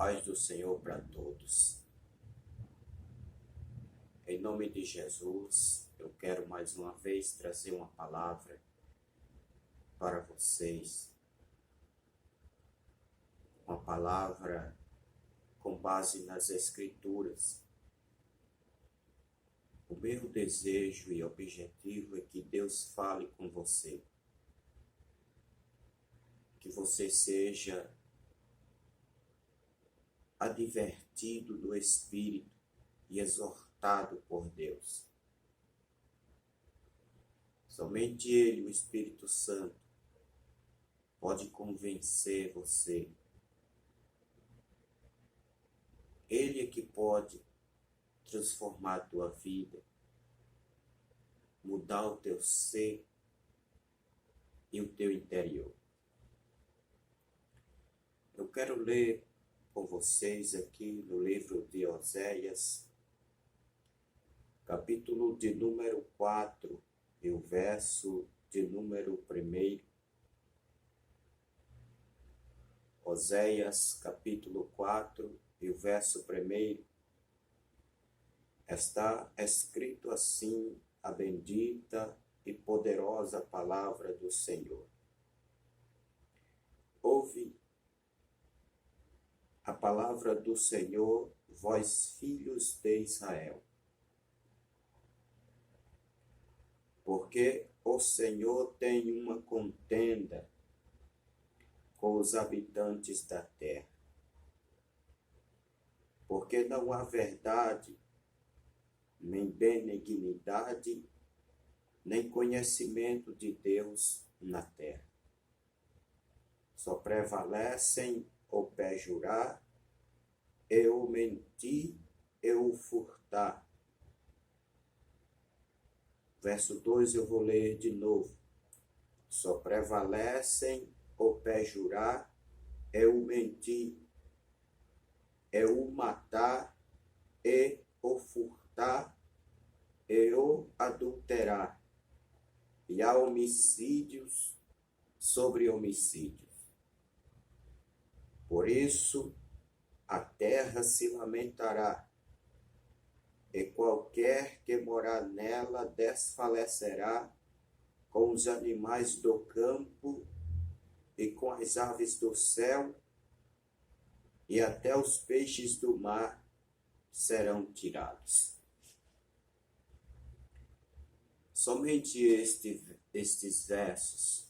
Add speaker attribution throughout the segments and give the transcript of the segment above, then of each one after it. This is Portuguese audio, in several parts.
Speaker 1: Paz do Senhor para todos. Em nome de Jesus, eu quero mais uma vez trazer uma palavra para vocês. Uma palavra com base nas Escrituras. O meu desejo e objetivo é que Deus fale com você. Que você seja advertido do Espírito e exortado por Deus. Somente Ele, o Espírito Santo, pode convencer você. Ele é que pode transformar a tua vida, mudar o teu ser e o teu interior. Eu quero ler com vocês aqui no livro de Oséias, capítulo de número 4 e o verso de número 1. Oséias, capítulo 4 e o verso 1. Está escrito assim a bendita e poderosa palavra do Senhor. Ouve a palavra do Senhor, vós filhos de Israel. Porque o Senhor tem uma contenda com os habitantes da terra. Porque não há verdade, nem benignidade, nem conhecimento de Deus na terra. Só prevalecem o perjurar, e o mentir, e o furtar. Verso 2 eu vou ler de novo. Só prevalecem o perjurar, e o mentir, e o matar, e o furtar, e o adulterar. E há homicídios sobre homicídios. Por isso, a terra se lamentará, e qualquer que morar nela desfalecerá com os animais do campo e com as aves do céu, e até os peixes do mar serão tirados. Somente estes versos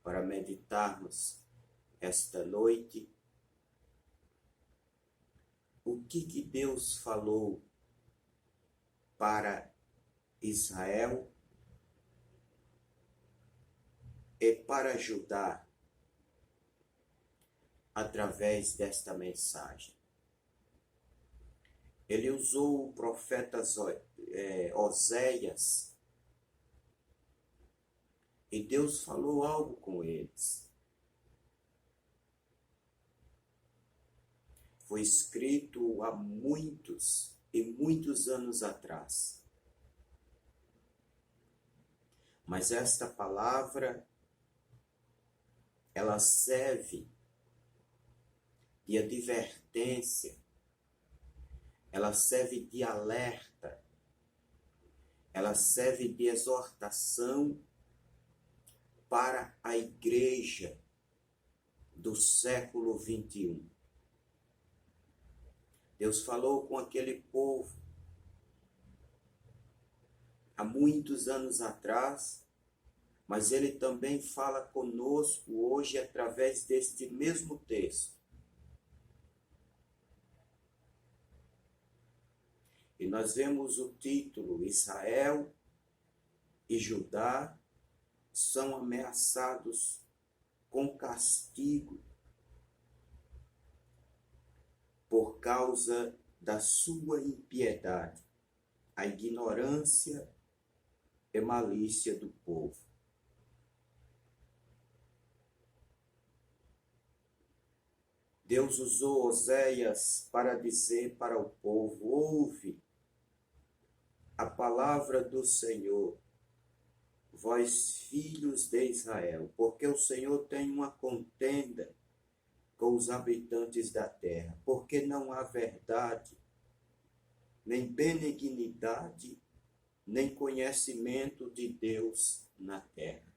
Speaker 1: para meditarmos esta noite. O que Deus falou para Israel e para Judá através desta mensagem. Ele usou o profeta Oséias e Deus falou algo com eles. Foi escrito há muitos e muitos anos atrás. Mas esta palavra, ela serve de advertência, ela serve de alerta, ela serve de exortação para a igreja do século 21. Deus falou com aquele povo há muitos anos atrás, mas Ele também fala conosco hoje através deste mesmo texto. E nós vemos o título: Israel e Judá são ameaçados com castigo por causa da sua impiedade, a ignorância e malícia do povo. Deus usou Oséias para dizer para o povo: ouve a palavra do Senhor, vós filhos de Israel, porque o Senhor tem uma contenda com os habitantes da terra, porque não há verdade, nem benignidade, nem conhecimento de Deus na terra.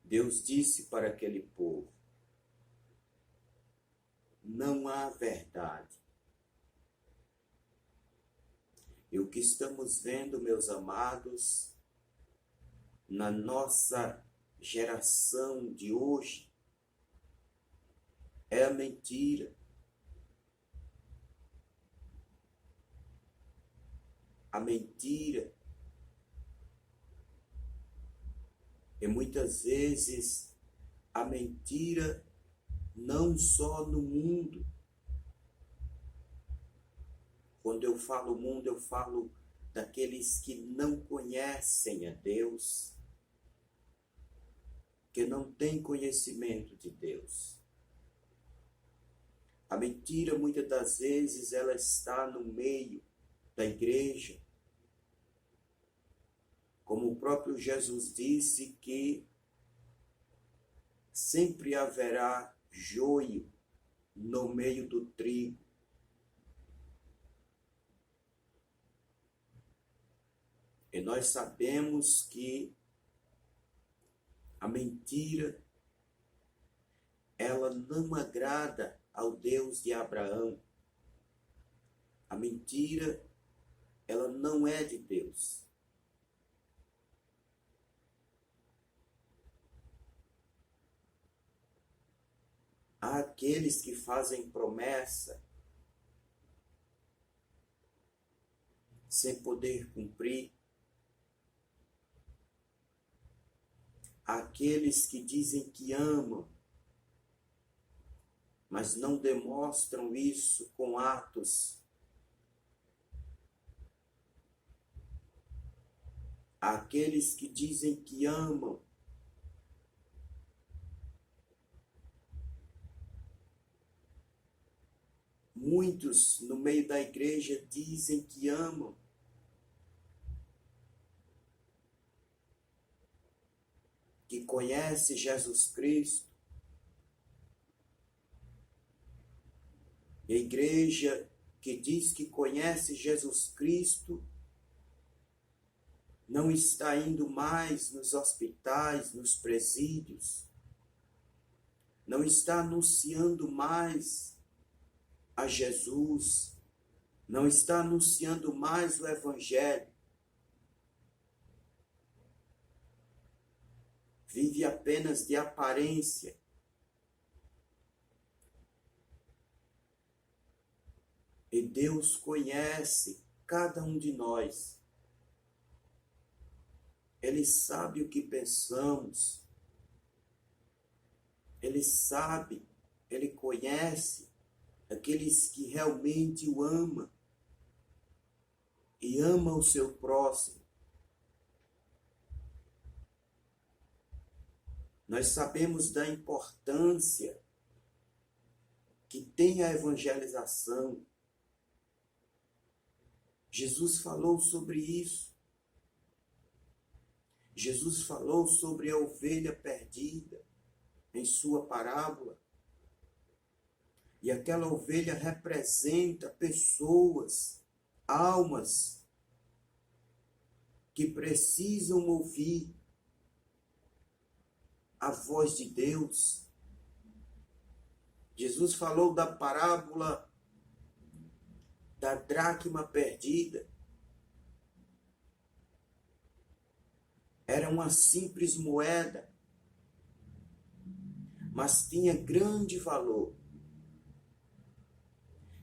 Speaker 1: Deus disse para aquele povo: não há verdade. E o que estamos vendo, meus amados, na nossa geração de hoje, é a mentira. A mentira. E muitas vezes a mentira não só no mundo. Quando eu falo mundo, eu falo daqueles que não conhecem a Deus, que não têm conhecimento de Deus. A mentira, muitas das vezes, ela está no meio da igreja. Como o próprio Jesus disse que sempre haverá joio no meio do trigo. E nós sabemos que a mentira, ela não agrada ao Deus de Abraão. A mentira, ela não é de Deus. Há aqueles que fazem promessa sem poder cumprir. Há aqueles que dizem que amam, mas não demonstram isso com atos. Há aqueles que dizem que amam, muitos no meio da igreja dizem que amam, que conhecem Jesus Cristo. E a igreja que diz que conhece Jesus Cristo não está indo mais nos hospitais, nos presídios, não está anunciando mais a Jesus, não está anunciando mais o Evangelho. Vive apenas de aparência. E Deus conhece cada um de nós. Ele sabe o que pensamos. Ele sabe, Ele conhece aqueles que realmente o amam e amam o seu próximo. Nós sabemos da importância que tem a evangelização. Jesus falou sobre isso. Jesus falou sobre a ovelha perdida em sua parábola. E aquela ovelha representa pessoas, almas, que precisam ouvir a voz de Deus. Jesus falou da parábola da dracma perdida. Era uma simples moeda, mas tinha grande valor.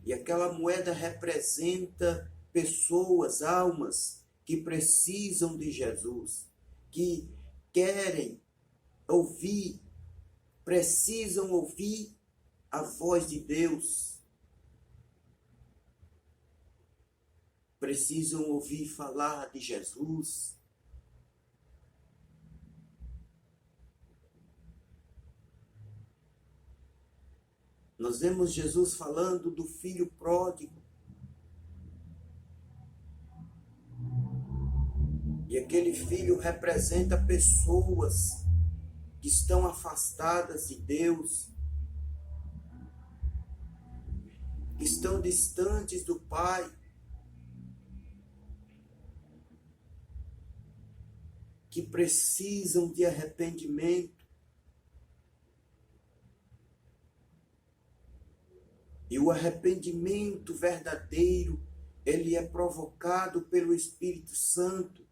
Speaker 1: E aquela moeda representa pessoas, almas, que precisam de Jesus, que querem ouvir, precisam ouvir a voz de Deus. Precisam ouvir falar de Jesus. Nós vemos Jesus falando do filho pródigo. E aquele filho representa pessoas que estão afastadas de Deus, que estão distantes do Pai, que precisam de arrependimento. E o arrependimento verdadeiro, ele é provocado pelo Espírito Santo.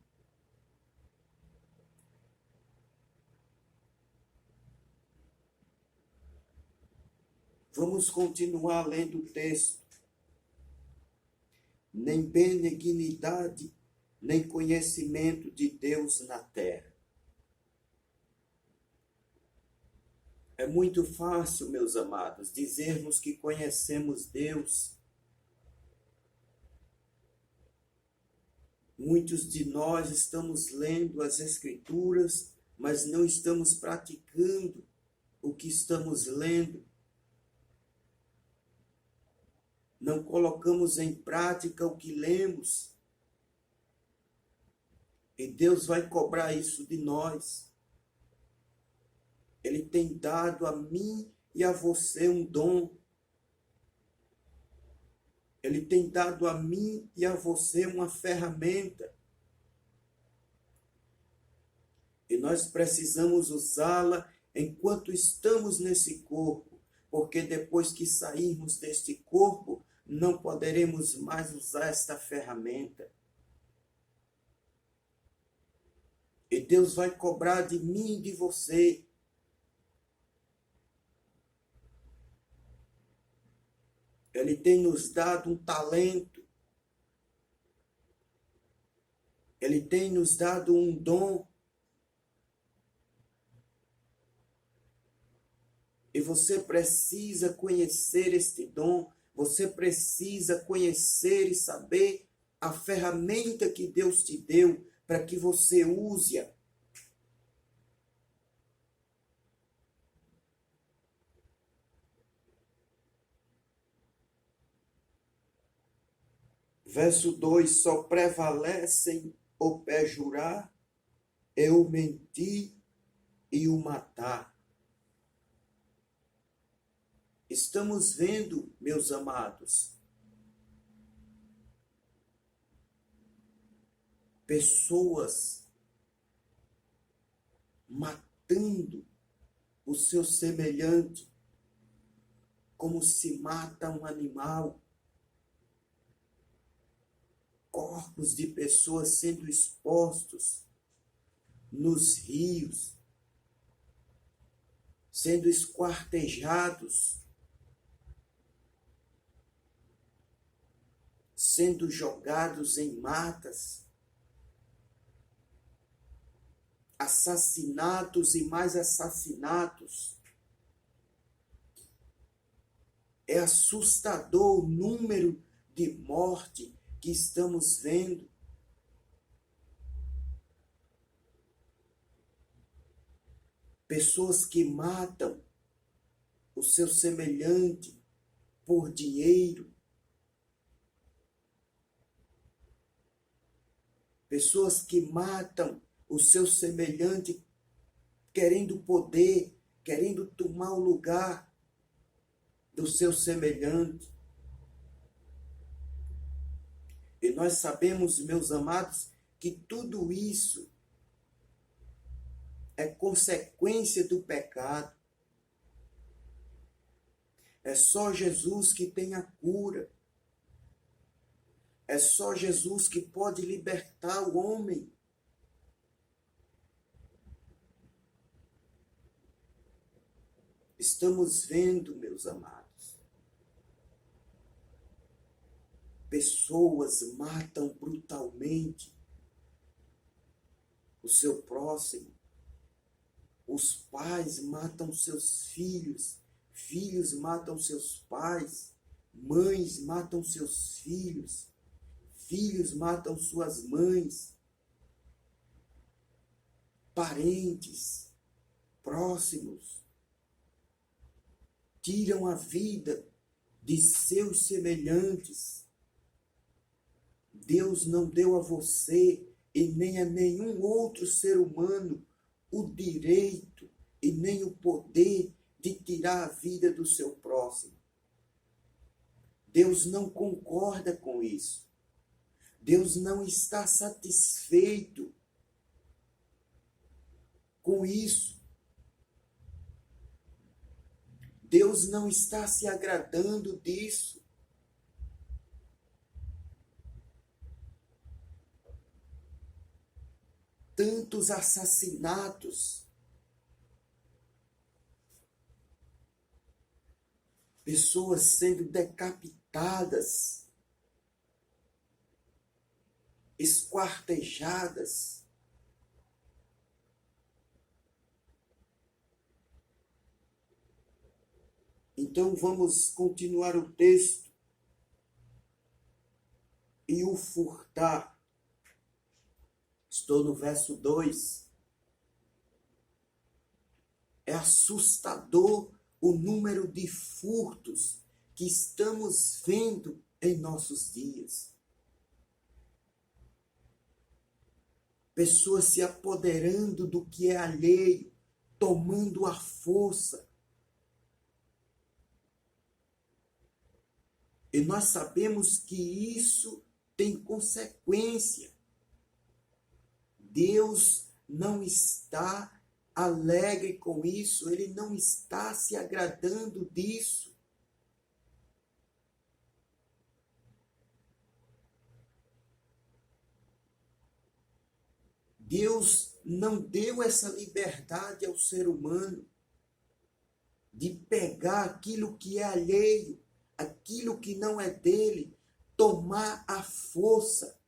Speaker 1: Vamos continuar lendo o texto. Nem benignidade, nem conhecimento de Deus na terra. É muito fácil, meus amados, dizermos que conhecemos Deus. Muitos de nós estamos lendo as Escrituras, mas não estamos praticando o que estamos lendo. Não colocamos em prática o que lemos. E Deus vai cobrar isso de nós. Ele tem dado a mim e a você um dom. Ele tem dado a mim e a você uma ferramenta. E nós precisamos usá-la enquanto estamos nesse corpo, porque depois que sairmos deste corpo, não poderemos mais usar esta ferramenta. E Deus vai cobrar de mim e de você. Ele tem nos dado um talento. Ele tem nos dado um dom. E você precisa conhecer este dom. Você precisa conhecer e saber a ferramenta que Deus te deu para que você use-a. Verso 2, só prevalecem o perjurar, e o mentir e o matar. Estamos vendo, meus amados, pessoas matando o seu semelhante, como se mata um animal. Corpos de pessoas sendo expostos nos rios, sendo esquartejados, sendo jogados em matas, assassinatos e mais assassinatos. É assustador o número de morte que estamos vendo. Pessoas que matam o seu semelhante por dinheiro. Pessoas que matam o seu semelhante querendo poder, querendo tomar o lugar do seu semelhante. E nós sabemos, meus amados, que tudo isso é consequência do pecado. É só Jesus que tem a cura. É só Jesus que pode libertar o homem. Estamos vendo, meus amados, pessoas matam brutalmente o seu próximo. Os pais matam seus filhos. Filhos matam seus pais. Mães matam seus filhos. Filhos matam suas mães. Parentes próximos tiram a vida de seus semelhantes. Deus não deu a você e nem a nenhum outro ser humano o direito e nem o poder de tirar a vida do seu próximo. Deus não concorda com isso. Deus não está satisfeito com isso. Deus não está se agradando disso. Tantos assassinatos, pessoas sendo decapitadas, esquartejadas. Então vamos continuar o texto. E o furtar. Estou no verso 2. É assustador o número de furtos que estamos vendo em nossos dias. Pessoas se apoderando do que é alheio, tomando à força. E nós sabemos que isso tem consequência. Deus não está alegre com isso, Ele não está se agradando disso. Deus não deu essa liberdade ao ser humano de pegar aquilo que é alheio, aquilo que não é dele, tomar à força.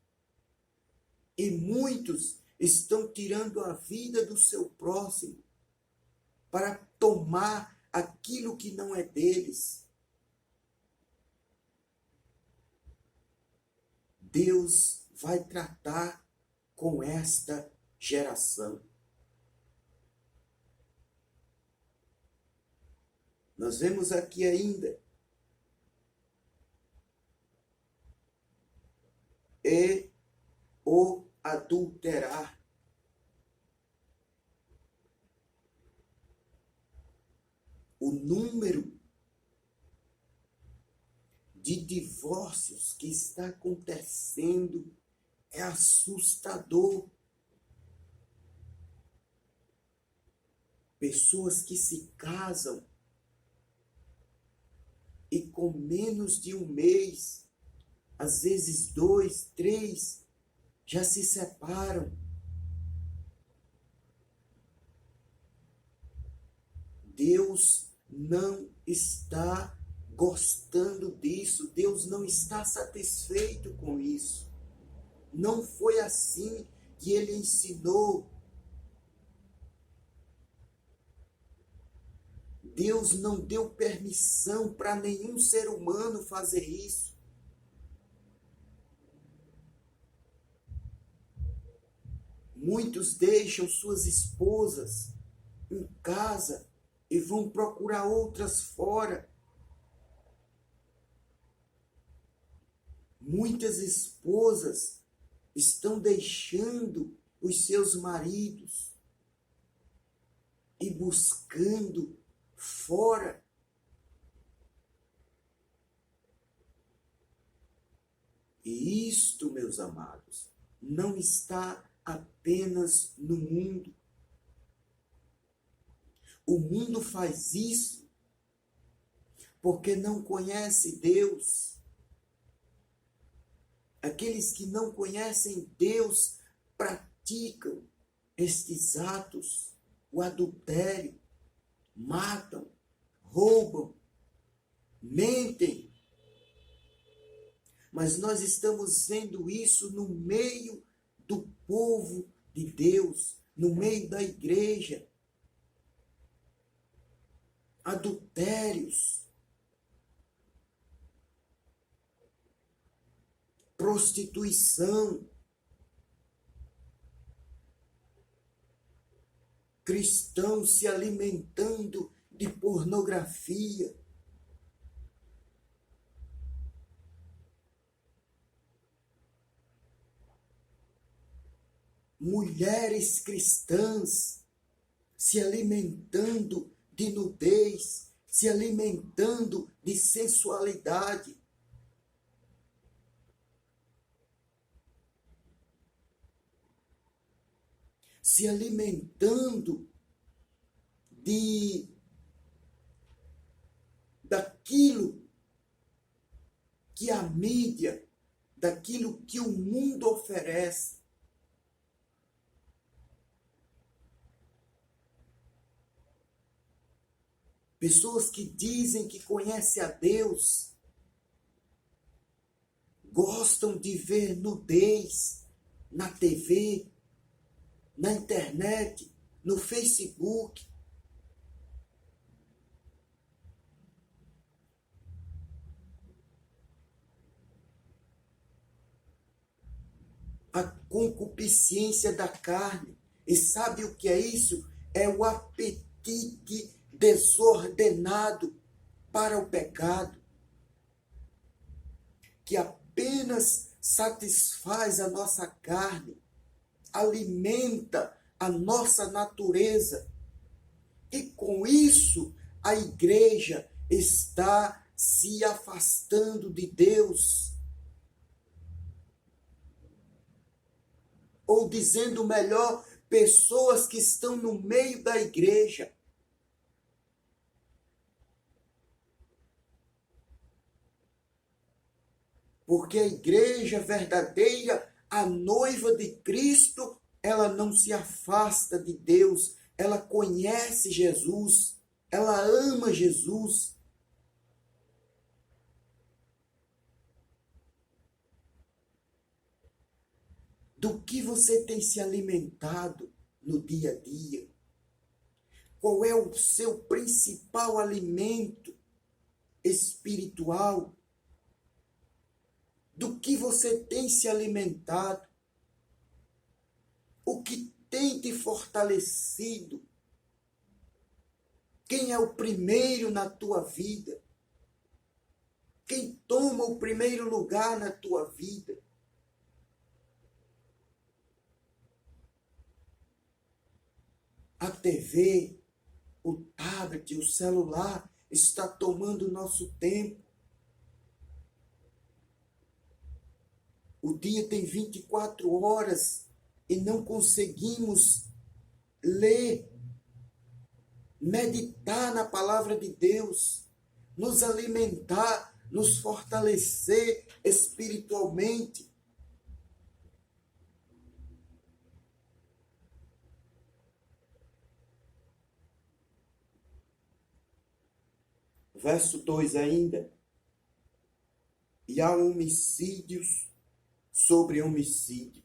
Speaker 1: E muitos estão tirando a vida do seu próximo para tomar aquilo que não é deles. Deus vai tratar com esta geração. Nós vemos aqui ainda o adulterar. O número de divórcios que está acontecendo é assustador. Pessoas que se casam e com menos de um mês, às vezes 2, 3, já se separam. Deus não está gostando disso. Deus não está satisfeito com isso. Não foi assim que Ele ensinou. Deus não deu permissão para nenhum ser humano fazer isso. Muitos deixam suas esposas em casa e vão procurar outras fora. Muitas esposas estão deixando os seus maridos e buscando fora. E isto, meus amados, não está apenas no mundo. O mundo faz isso porque não conhece Deus. Aqueles que não conhecem Deus praticam estes atos, o adultério, matam, roubam, mentem. Mas nós estamos vendo isso no meio do povo de Deus, no meio da igreja. Adultérios, prostituição, cristãos se alimentando de pornografia, mulheres cristãs se alimentando de nudez, se alimentando de sensualidade. Se alimentando daquilo que a mídia, daquilo que o mundo oferece. Pessoas que dizem que conhecem a Deus, gostam de ver nudez na TV, na internet, no Facebook. A concupiscência da carne. E sabe o que é isso? É o apetite desordenado para o pecado, que apenas satisfaz a nossa carne, alimenta a nossa natureza. E com isso, a igreja está se afastando de Deus. Ou dizendo melhor, pessoas que estão no meio da igreja. Porque a igreja verdadeira, a noiva de Cristo, ela não se afasta de Deus, ela conhece Jesus, ela ama Jesus. Do que você tem se alimentado no dia a dia? Qual é o seu principal alimento espiritual? Do que você tem se alimentado? O que tem te fortalecido? Quem é o primeiro na tua vida? Quem toma o primeiro lugar na tua vida? A TV, o tablet, o celular está tomando o nosso tempo. O dia tem 24 horas e não conseguimos ler, meditar na palavra de Deus, nos alimentar, nos fortalecer espiritualmente. Verso 2 ainda. E há homicídios sobre homicídios.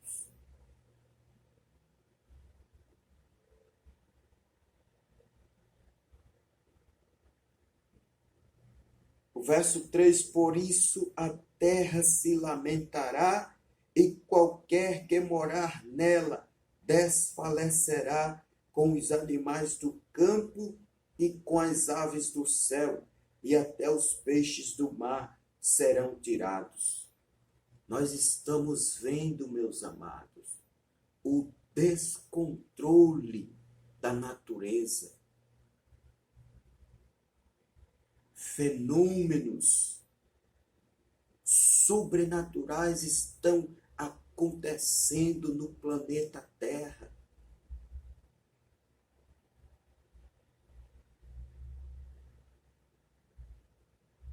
Speaker 1: O verso 3, por isso a terra se lamentará e qualquer que morar nela desfalecerá com os animais do campo e com as aves do céu, e até os peixes do mar serão tirados. Nós estamos vendo, meus amados, o descontrole da natureza. Fenômenos sobrenaturais estão acontecendo no planeta Terra.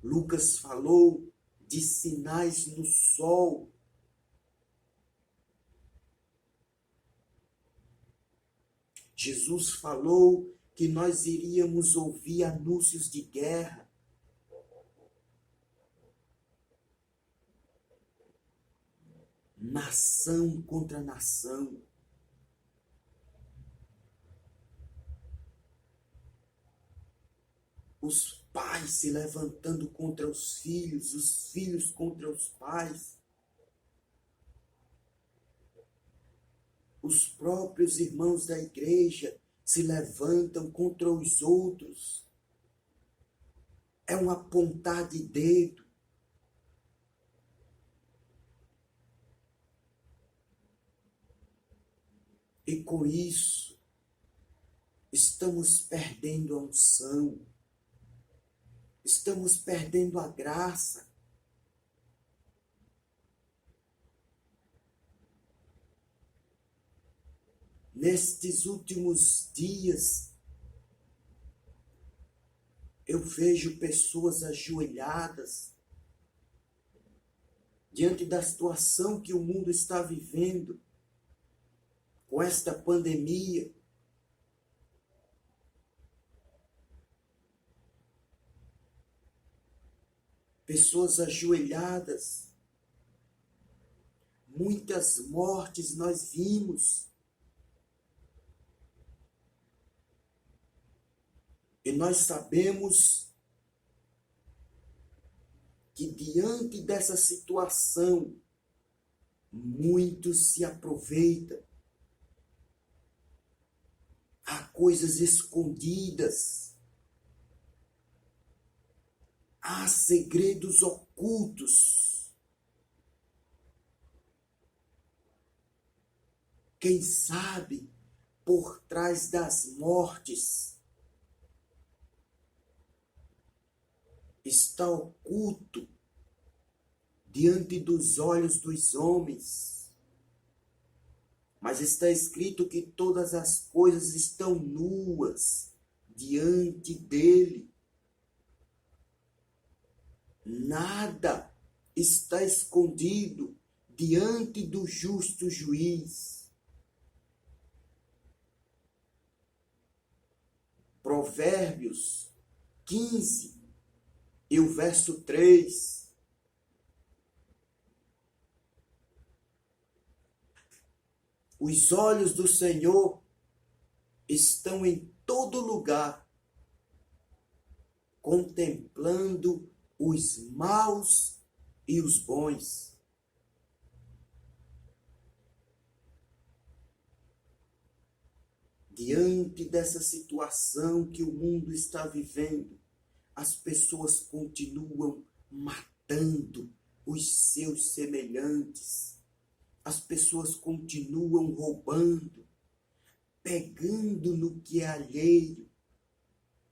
Speaker 1: Lucas falou de sinais no sol. Jesus falou que nós iríamos ouvir anúncios de guerra. Nação contra nação. Os pais se levantando contra os filhos contra os pais. Os próprios irmãos da igreja se levantam contra os outros. É um apontar de dedo. E com isso, estamos perdendo a unção, estamos perdendo a graça. Nestes últimos dias, eu vejo pessoas ajoelhadas diante da situação que o mundo está vivendo com esta pandemia. Pessoas ajoelhadas, muitas mortes nós vimos. E nós sabemos que diante dessa situação, muitos se aproveitam. Há coisas escondidas. Há segredos ocultos. Quem sabe por trás das mortes está oculto diante dos olhos dos homens. Mas está escrito que todas as coisas estão nuas diante dele. Nada está escondido diante do justo juiz. Provérbios 15 e o verso 3. Os olhos do Senhor estão em todo lugar, contemplando os maus e os bons. Diante dessa situação que o mundo está vivendo, as pessoas continuam matando os seus semelhantes. As pessoas continuam roubando, pegando no que é alheio.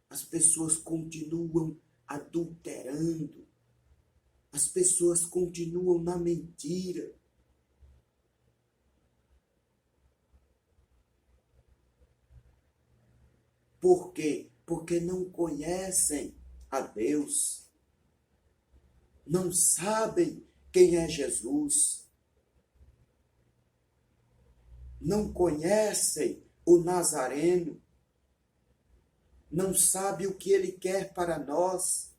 Speaker 1: As pessoas continuam adulterando. As pessoas continuam na mentira. Por quê? Porque não conhecem a Deus. Não sabem quem é Jesus. Não conhecem o Nazareno. Não sabem o que ele quer para nós.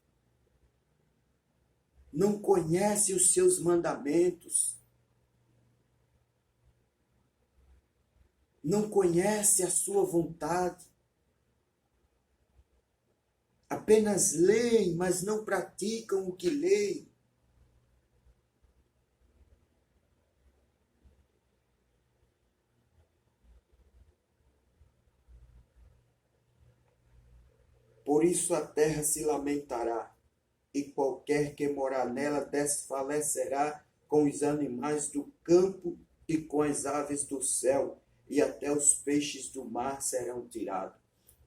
Speaker 1: Não conhecem os seus mandamentos. Não conhecem a sua vontade. Apenas leem, mas não praticam o que leem. Por isso a terra se lamentará, e qualquer que morar nela desfalecerá com os animais do campo e com as aves do céu, e até os peixes do mar serão tirados.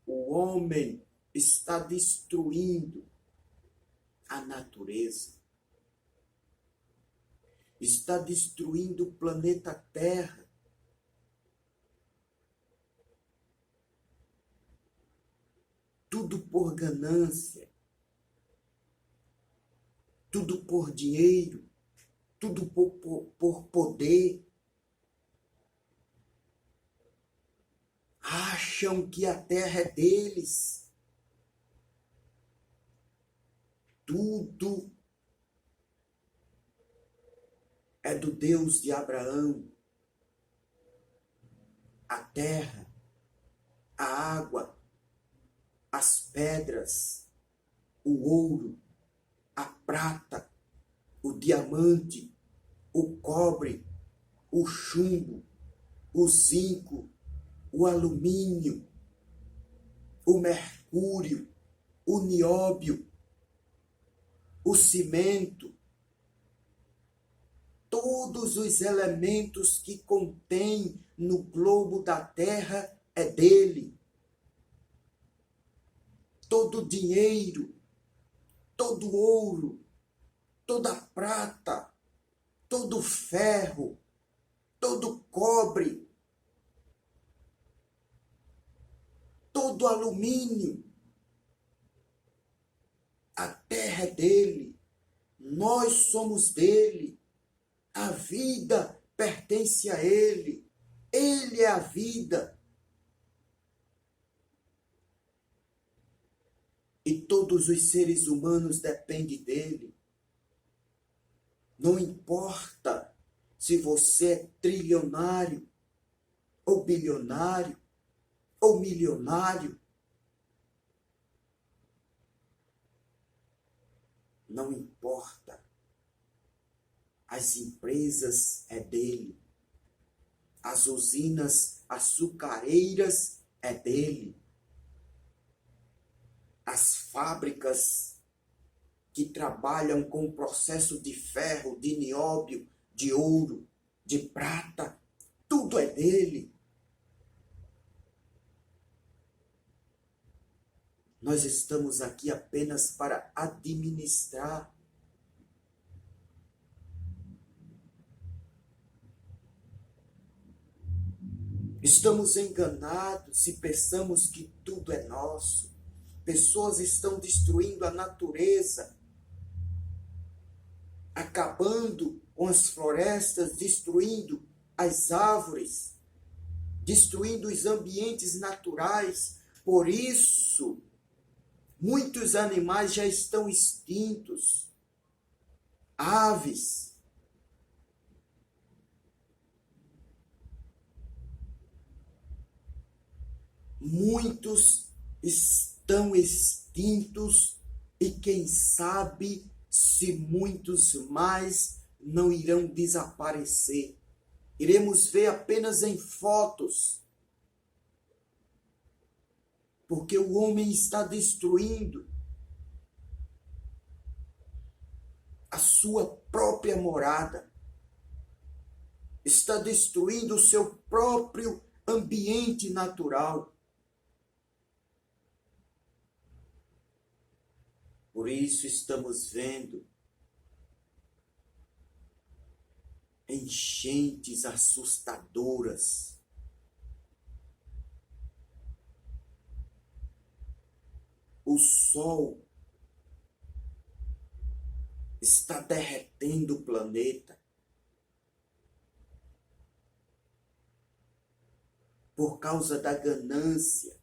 Speaker 1: O homem está destruindo a natureza, está destruindo o planeta Terra. Tudo por ganância, tudo por dinheiro, tudo por poder. Acham que a terra é deles. Tudo é do Deus de Abraão. A terra, a água, as pedras, o ouro, a prata, o diamante, o cobre, o chumbo, o zinco, o alumínio, o mercúrio, o nióbio, o cimento, todos os elementos que contém no globo da terra é dele. todo dinheiro, todo ouro, toda prata, todo ferro, todo cobre, todo alumínio. A terra é dele, nós somos dele, a vida pertence a ele, ele é a vida. E todos os seres humanos dependem dele. Não importa se você é trilionário, ou bilionário, ou milionário. Não importa. As empresas é dele. As usinas açucareiras é dele. As fábricas que trabalham com o processo de ferro, de nióbio, de ouro, de prata, tudo é dele. Nós estamos aqui apenas para administrar. Estamos enganados se pensamos que tudo é nosso. Pessoas estão destruindo a natureza, acabando com as florestas, destruindo as árvores, destruindo os ambientes naturais. Por isso, muitos animais já estão extintos. Aves. Muitos estão extintos e quem sabe se muitos mais não irão desaparecer. Iremos ver apenas em fotos. Porque o homem está destruindo a sua própria morada. Está destruindo o seu próprio ambiente natural. Por isso estamos vendo enchentes assustadoras. O sol está derretendo o planeta por causa da ganância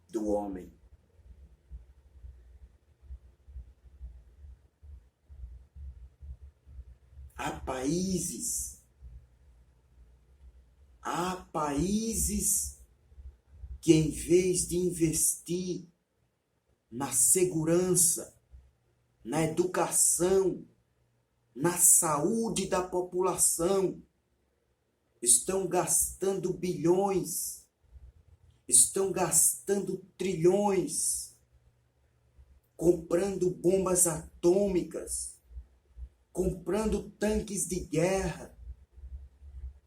Speaker 1: do homem. Há países que em vez de investir na segurança, na educação, na saúde da população, estão gastando bilhões, estão gastando trilhões, comprando bombas atômicas, comprando tanques de guerra,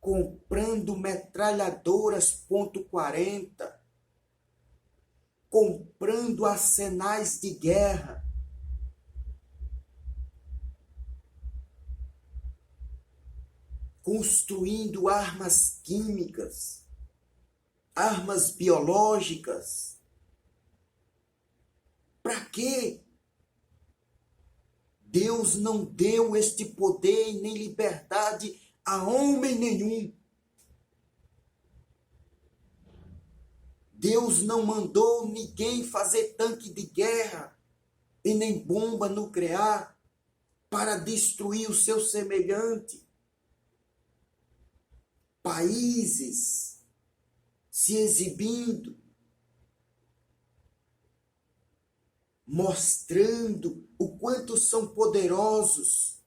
Speaker 1: comprando metralhadoras .40, comprando arsenais de guerra, construindo armas químicas, armas biológicas. Para quê? Deus não deu este poder nem liberdade a homem nenhum. Deus não mandou ninguém fazer tanque de guerra e nem bomba nuclear para destruir o seu semelhante. Países se exibindo, mostrando o quanto são poderosos.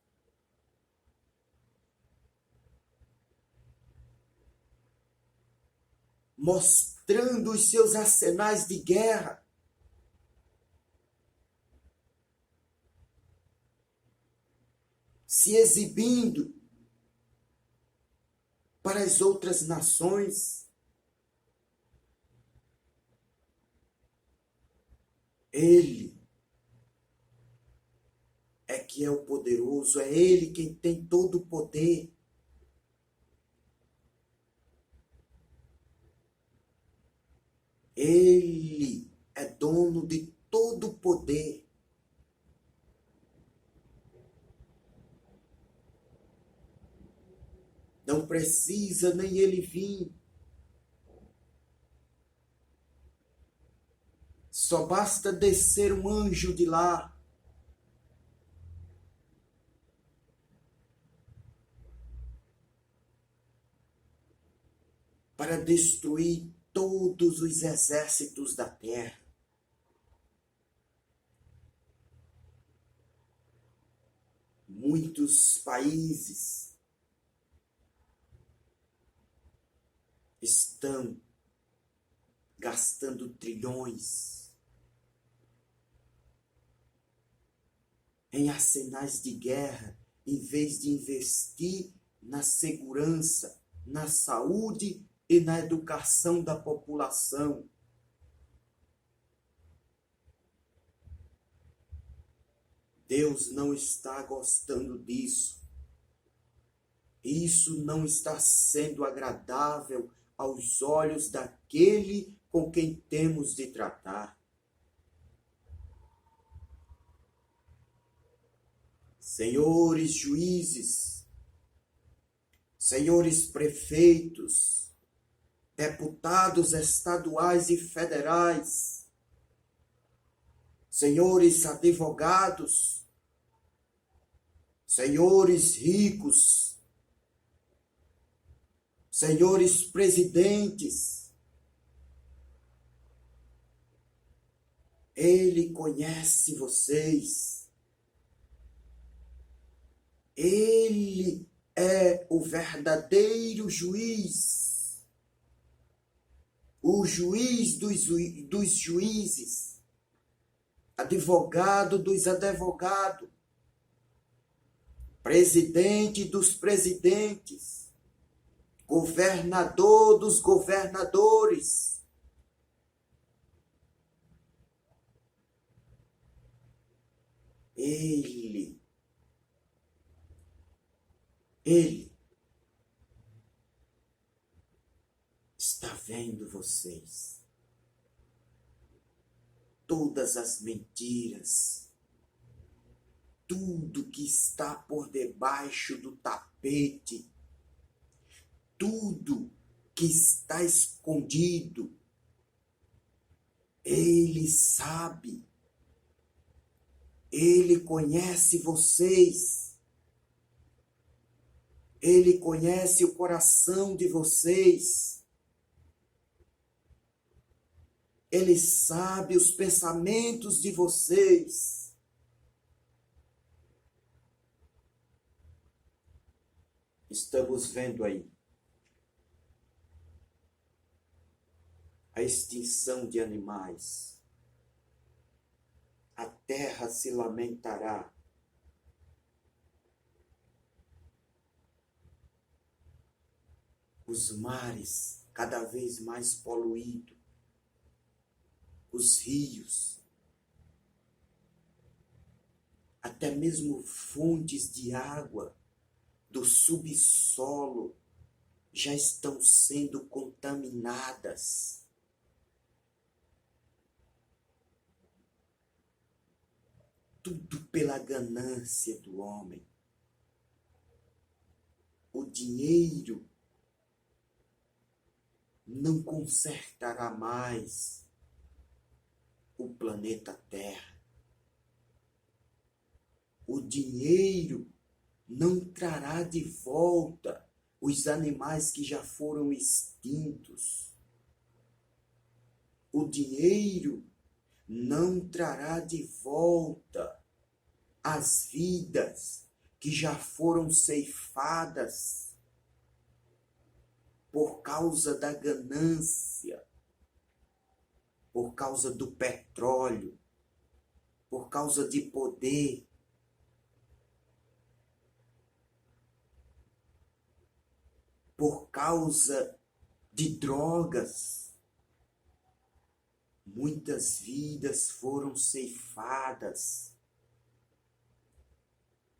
Speaker 1: Mostrando os seus arsenais de guerra. Se exibindo para as outras nações. Ele é que é o poderoso, é Ele quem tem todo o poder. Ele é dono de todo o poder. Não precisa nem ele vir. Só basta descer um anjo de lá. Para destruir todos os exércitos da terra. Muitos países estão gastando trilhões em arsenais de guerra, em vez de investir na segurança, na saúde e na educação da população. Deus não está gostando disso. Isso não está sendo agradável aos olhos daquele com quem temos de tratar. Senhores juízes, senhores prefeitos, deputados estaduais e federais, senhores advogados, senhores ricos, senhores presidentes, Ele conhece vocês. Ele é o verdadeiro juiz, o juiz dos juízes, advogado dos advogados, presidente dos presidentes, governador dos governadores. Ele está vendo vocês. Todas as mentiras, tudo que está por debaixo do tapete, tudo que está escondido, Ele sabe. Ele conhece vocês. Ele conhece o coração de vocês. Ele sabe os pensamentos de vocês. Estamos vendo aí a extinção de animais. A terra se lamentará. Os mares cada vez mais poluídos. Os rios. Até mesmo fontes de água do subsolo já estão sendo contaminadas. Tudo pela ganância do homem. O dinheiro não consertará mais o planeta Terra. O dinheiro não trará de volta os animais que já foram extintos. O dinheiro não trará de volta as vidas que já foram ceifadas por causa da ganância, por causa do petróleo, por causa de poder. Por causa de drogas. muitas vidas foram ceifadas.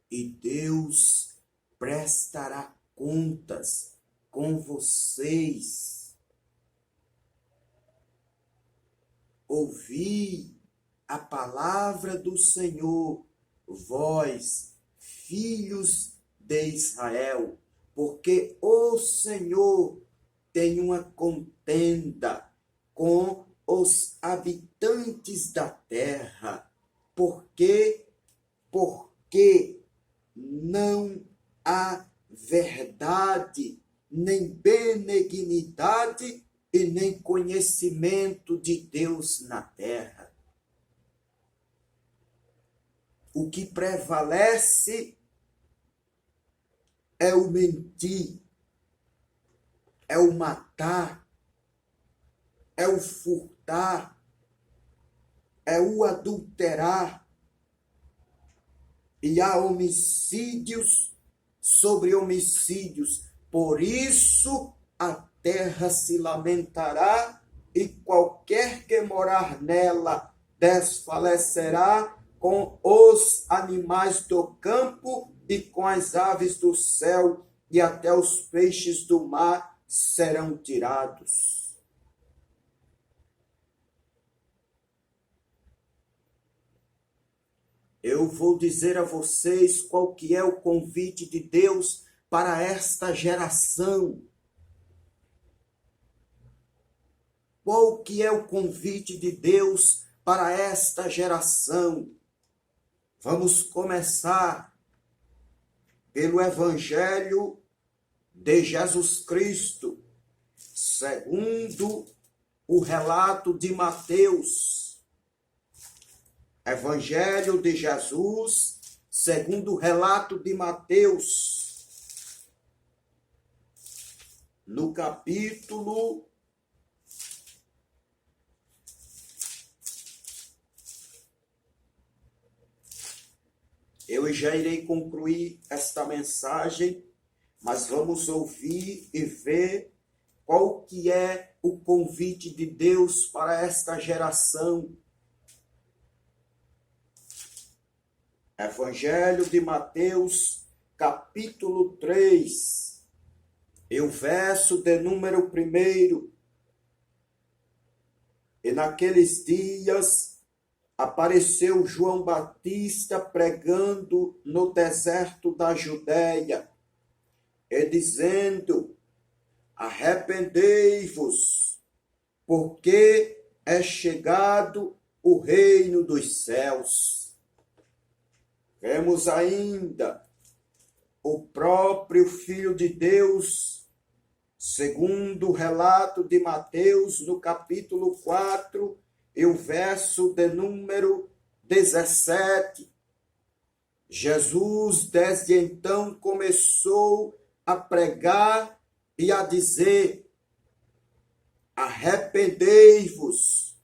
Speaker 1: E Deus prestará contas com vocês. Ouvi a palavra do Senhor, vós, filhos de Israel, porque o Senhor tem uma contenda com os habitantes da terra, porque não há verdade, nem benignidade e nem conhecimento de Deus na terra. O que prevalece é o mentir, é o matar, é o furtar, é o adulterar. E há homicídios sobre homicídios. Por isso a terra se lamentará e qualquer que morar nela desfalecerá com os animais do campo e com as aves do céu, e até os peixes do mar serão tirados. Eu vou dizer a vocês qual que é o convite de Deus para esta geração. Qual que é o convite de Deus para esta geração? Vamos começar pelo Evangelho de Jesus Cristo, segundo o relato de Mateus. Evangelho de Jesus, segundo o relato de Mateus, no capítulo 1. Eu já irei concluir esta mensagem, mas vamos ouvir e ver qual que é o convite de Deus para esta geração. Evangelho de Mateus, capítulo 3, e o verso de número 1. E naqueles dias apareceu João Batista pregando no deserto da Judéia, e dizendo: arrependei-vos, porque é chegado o reino dos céus. Vemos ainda o próprio Filho de Deus, segundo o relato de Mateus, no capítulo 4, e o verso de número 17. Jesus, desde então, começou a pregar e a dizer: arrependei-vos,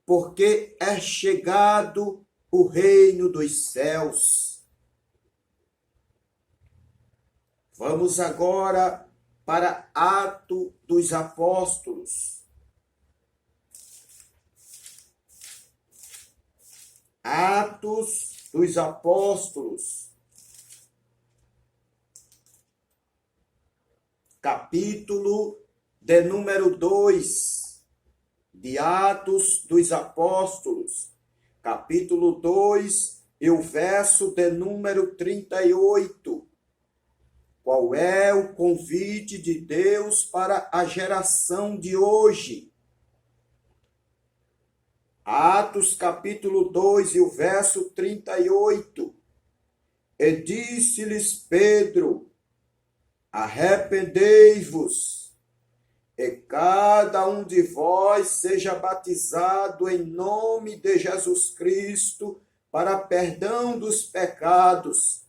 Speaker 1: porque é chegado o reino dos céus. Vamos agora para Atos dos Apóstolos. Atos dos Apóstolos, capítulo de número 2, de Atos dos Apóstolos, capítulo 2, e o verso de número 38. Qual é o convite de Deus para a geração de hoje? Atos, capítulo 2, e o verso 38. E disse-lhes Pedro: arrependei-vos, e cada um de vós seja batizado em nome de Jesus Cristo para perdão dos pecados,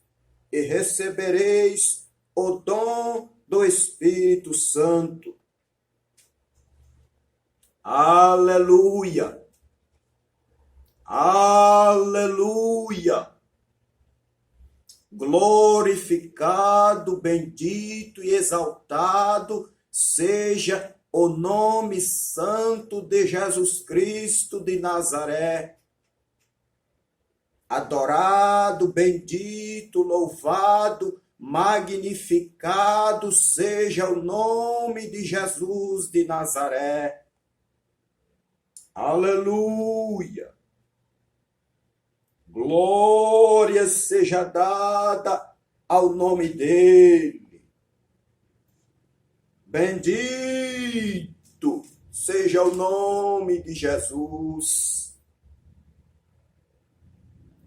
Speaker 1: e recebereis o dom do Espírito Santo. Aleluia! Aleluia! Glorificado, bendito e exaltado seja o nome santo de Jesus Cristo de Nazaré. Adorado, bendito, louvado, magnificado seja o nome de Jesus de Nazaré. Aleluia! Glória seja dada ao nome dele. Bendito seja o nome de Jesus.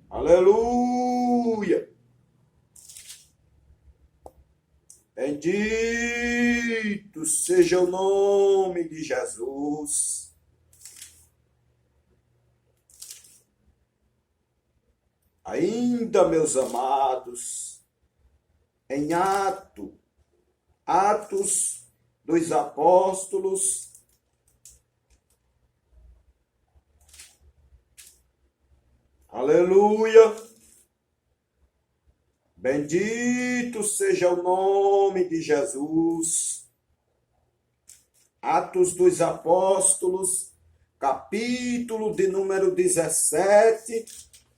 Speaker 1: Aleluia! Bendito seja o nome de Jesus. Ainda, meus amados, em Atos dos Apóstolos, aleluia, bendito seja o nome de Jesus. Atos dos Apóstolos, capítulo de número 17,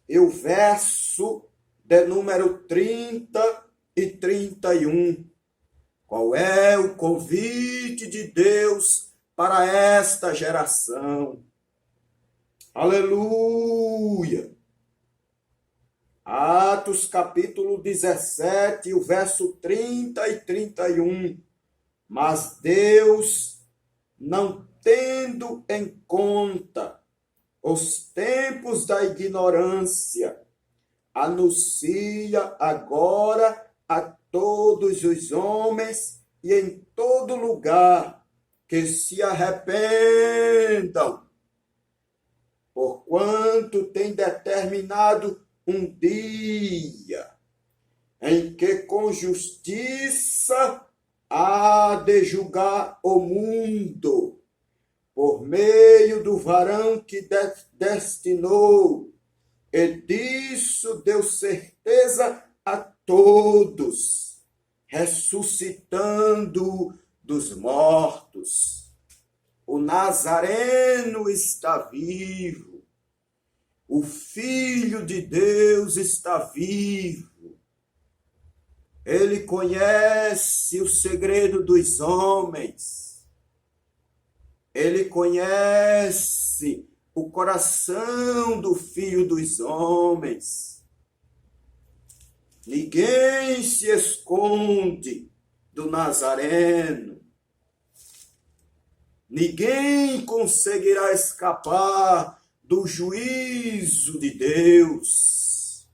Speaker 1: e o verso de número 30 e 31. Qual é o convite de Deus para esta geração? Aleluia! Atos capítulo 17, o verso 30 e 31. Mas Deus, não tendo em conta os tempos da ignorância, anuncia agora a todos os homens e em todo lugar que se arrependam, porquanto tem determinado um dia em que com justiça há de julgar o mundo, por meio do varão que destinou, e disso deu certeza a todos, ressuscitando dos mortos. O Nazareno está vivo, o Filho de Deus está vivo. Ele conhece o segredo dos homens. Ele conhece o coração do Filho dos homens. Ninguém se esconde do Nazareno. Ninguém conseguirá escapar do juízo de Deus.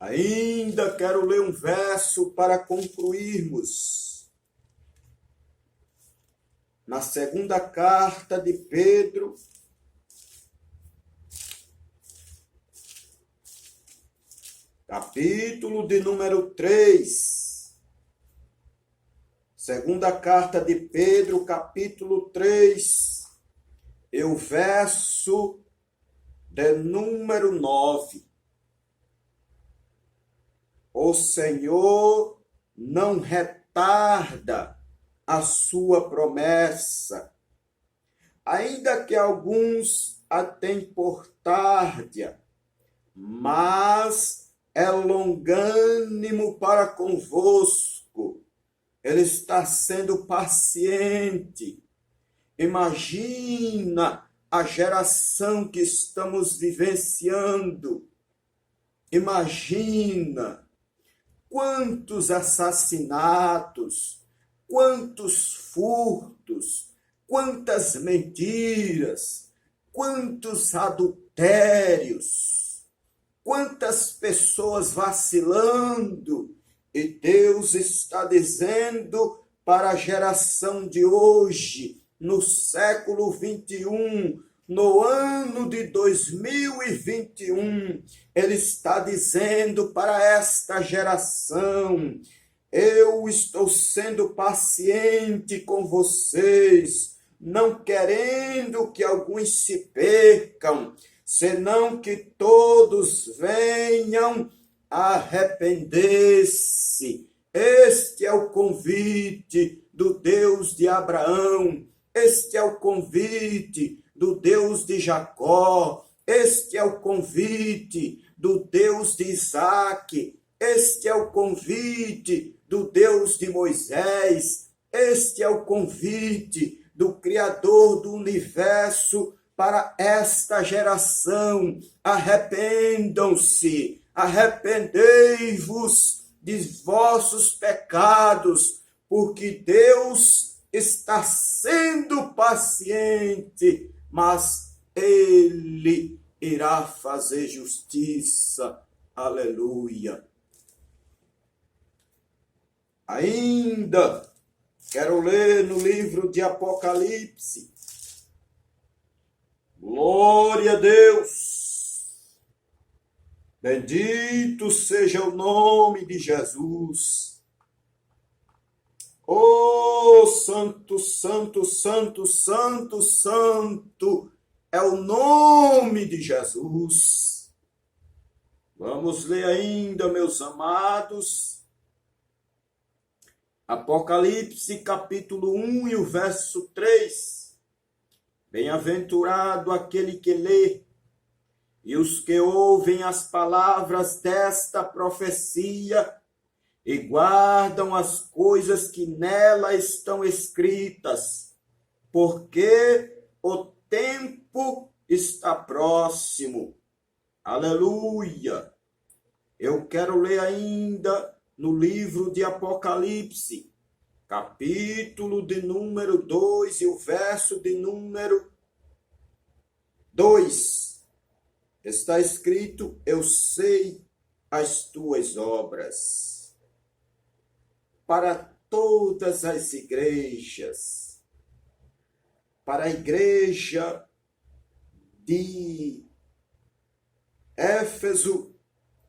Speaker 1: Ainda quero ler um verso para concluirmos. Na segunda carta de Pedro, capítulo de número 3. Segunda carta de Pedro, capítulo 3, e o verso de número 9. O Senhor não retarda a sua promessa, ainda que alguns a têm por tardia, mas é longânimo para convosco. Ele está sendo paciente. Imagina a geração que estamos vivenciando. Imagina quantos assassinatos, quantos furtos, quantas mentiras, quantos adultérios, quantas pessoas vacilando. E Deus está dizendo para a geração de hoje, no século 21, no ano de 2021, Ele está dizendo para esta geração: eu estou sendo paciente com vocês, não querendo que alguns se percam, senão que todos venham a arrepender-se. Este é o convite do Deus de Abraão. Este é o convite do Deus de Jacó. Este é o convite do Deus de Isaac. Este é o convite do Deus de Moisés. Este é o convite do Criador do universo para esta geração. Arrependam-se, arrependei-vos de vossos pecados, porque Deus está sendo paciente, mas Ele irá fazer justiça. Aleluia. Ainda quero ler no livro de Apocalipse. Glória a Deus. Bendito seja o nome de Jesus. Oh, santo, santo, santo, santo, santo é o nome de Jesus. Vamos ler ainda, meus amados. Apocalipse capítulo 1 e o verso 3. Bem-aventurado aquele que lê e os que ouvem as palavras desta profecia e guardam as coisas que nela estão escritas, porque o tempo está próximo. Aleluia! Eu quero ler ainda no livro de Apocalipse, capítulo de número 2 e o verso de número 2. Está escrito: eu sei as tuas obras. Para todas as igrejas, para a igreja de Éfeso,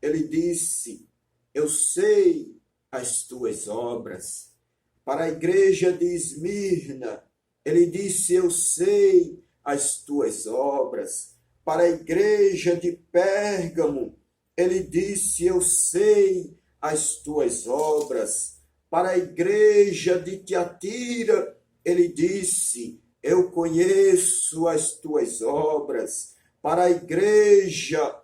Speaker 1: ele disse: eu sei as tuas obras. Para a igreja de Esmirna, ele disse: eu sei as tuas obras. Para a igreja de Pérgamo, ele disse: eu sei as tuas obras. Para a igreja de Tiatira, ele disse: eu conheço as tuas obras. Para a igreja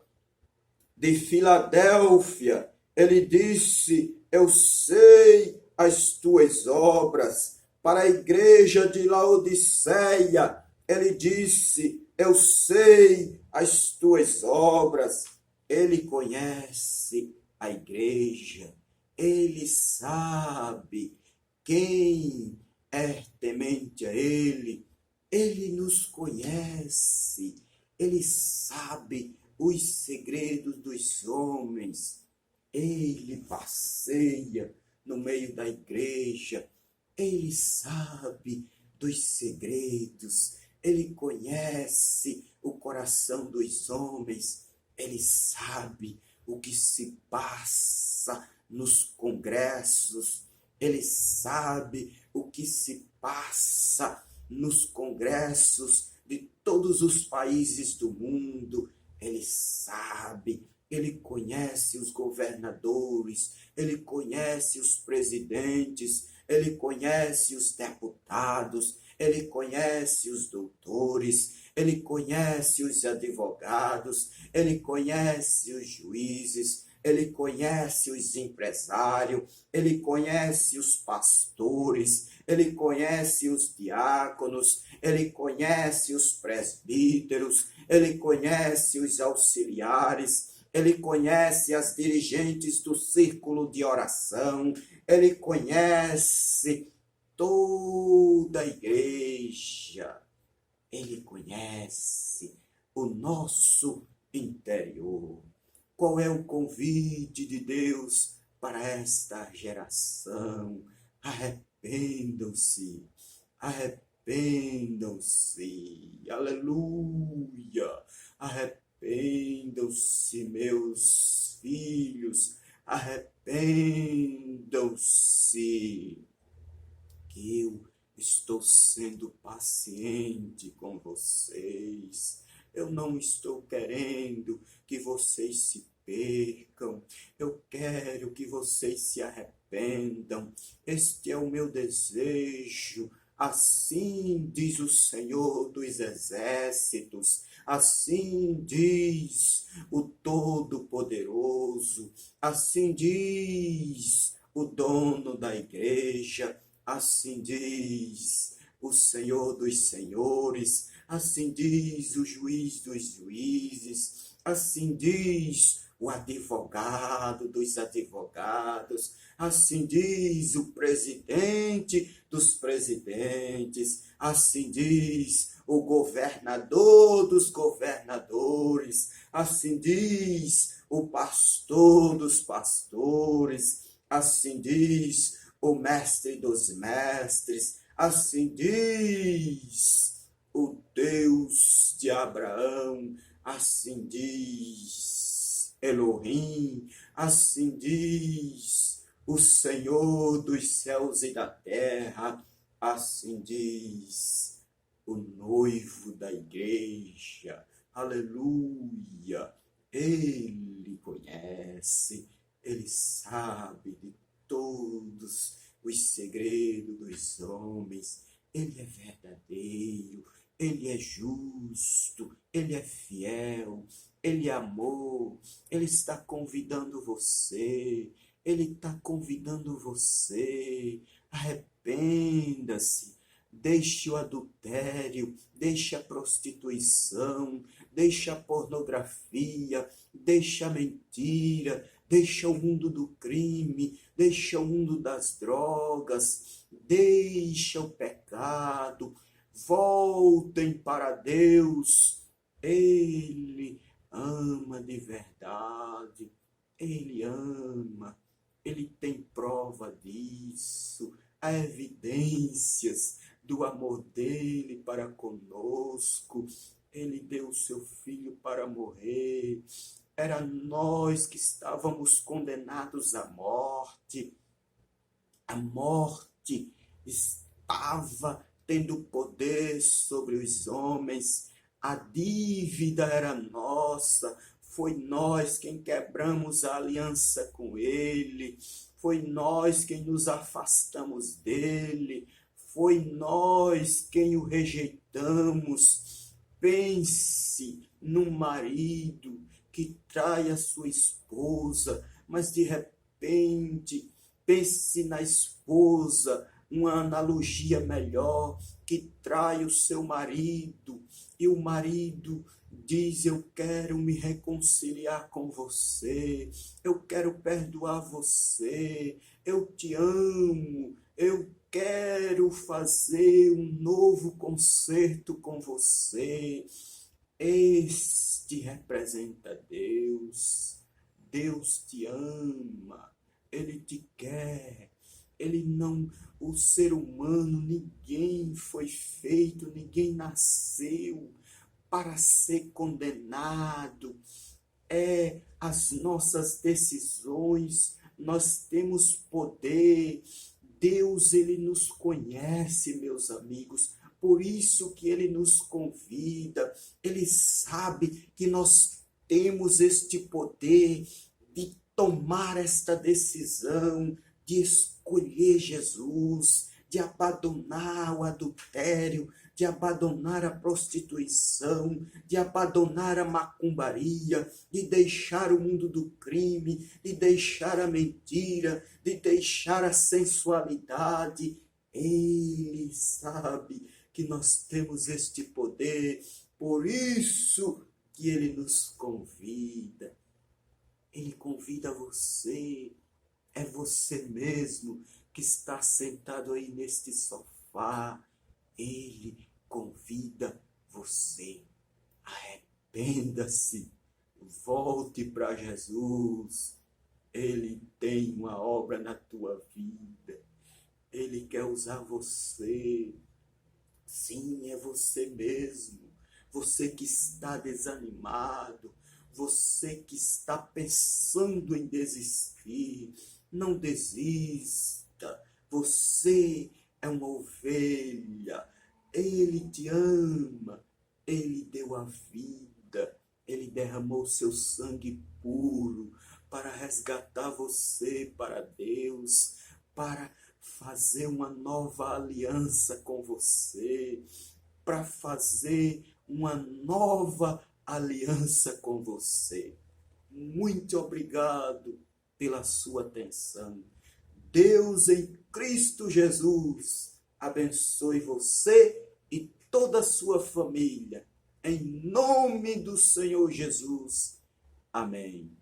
Speaker 1: de Filadélfia, ele disse: eu sei as tuas obras. Para a igreja de Laodiceia, ele disse: eu sei as tuas obras. Ele conhece a igreja. Ele sabe quem é temente a Ele. Ele nos conhece. Ele sabe os segredos dos homens. Ele passeia no meio da igreja. Ele sabe dos segredos. Ele conhece o coração dos homens. Ele sabe o que se passa nos congressos. Ele sabe o que se passa nos congressos de todos os países do mundo. Ele sabe, ele conhece os governadores, ele conhece os presidentes, ele conhece os deputados, ele conhece os doutores, ele conhece os advogados, ele conhece os juízes, ele conhece os empresários, ele conhece os pastores, ele conhece os diáconos, ele conhece os presbíteros, ele conhece os auxiliares, ele conhece as dirigentes do círculo de oração, ele conhece toda a igreja, ele conhece o nosso interior. Qual é o convite de Deus para esta geração? Arrependam-se, arrependam-se, aleluia, arrependam-se, meus filhos, arrependam-se, que eu estou sendo paciente com vocês. Eu não estou querendo que vocês se percam. Eu quero que vocês se arrependam. Este é o meu desejo. Assim diz o Senhor dos Exércitos. Assim diz o Todo-Poderoso. Assim diz o dono da igreja. Assim diz o Senhor dos Senhores. Assim diz o juiz dos juízes. Assim diz o advogado dos advogados. Assim diz o presidente dos presidentes. Assim diz o governador dos governadores. Assim diz o pastor dos pastores. Assim diz o mestre dos mestres. Assim diz o Deus de Abraão. Assim diz Elohim. Assim diz o Senhor dos céus e da terra. Assim diz o noivo da igreja. Aleluia! Ele conhece, ele sabe de todos os segredos dos homens. Ele é verdadeiro, ele é justo, ele é fiel, ele é amor. Ele está convidando você, ele está convidando você. Arrependa-se, deixe o adultério, deixe a prostituição, deixe a pornografia, deixe a mentira, deixe o mundo do crime, deixe o mundo das drogas, deixe o pecado, voltem para Deus. Ele ama de verdade, ele ama, ele tem prova disso, há evidências do amor dele para conosco. Ele deu o seu filho para morrer. Era nós que estávamos condenados à morte. A morte estava tendo poder sobre os homens. A dívida era nossa. Foi nós quem quebramos a aliança com ele. Foi nós quem nos afastamos dele. Foi nós quem o rejeitamos. Pense num marido que trai a sua esposa, mas de repente, pense na esposa, uma analogia melhor, que trai o seu marido, e o marido diz: eu quero me reconciliar com você, eu quero perdoar você, eu te amo, eu quero fazer um novo concerto com você. Este representa Deus. Deus te ama, ele te quer. Ele não, o ser humano, ninguém foi feito, ninguém nasceu para ser condenado. É as nossas decisões, nós temos poder. Deus, ele nos conhece, meus amigos. Por isso que ele nos convida. Ele sabe que nós temos este poder de tomar esta decisão, de escolher Jesus, de abandonar o adultério, de abandonar a prostituição, de abandonar a macumbaria, de deixar o mundo do crime, de deixar a mentira, de deixar a sensualidade. Ele sabe que nós temos este poder, por isso que ele nos convida. Ele convida você, é você mesmo que está sentado aí neste sofá. Ele convida você. Arrependa-se, volte para Jesus. Ele tem uma obra na tua vida. Ele quer usar você. Sim, é você mesmo. Você que está desanimado. Você que está pensando em desistir. Não desista. Você é uma ovelha. Ele te ama. Ele deu a vida. Ele derramou seu sangue puro para resgatar você para Deus, para fazer uma nova aliança com você, para fazer uma nova aliança com você. Muito obrigado pela sua atenção. Deus em Cristo Jesus abençoe você e toda a sua família. Em nome do Senhor Jesus. Amém.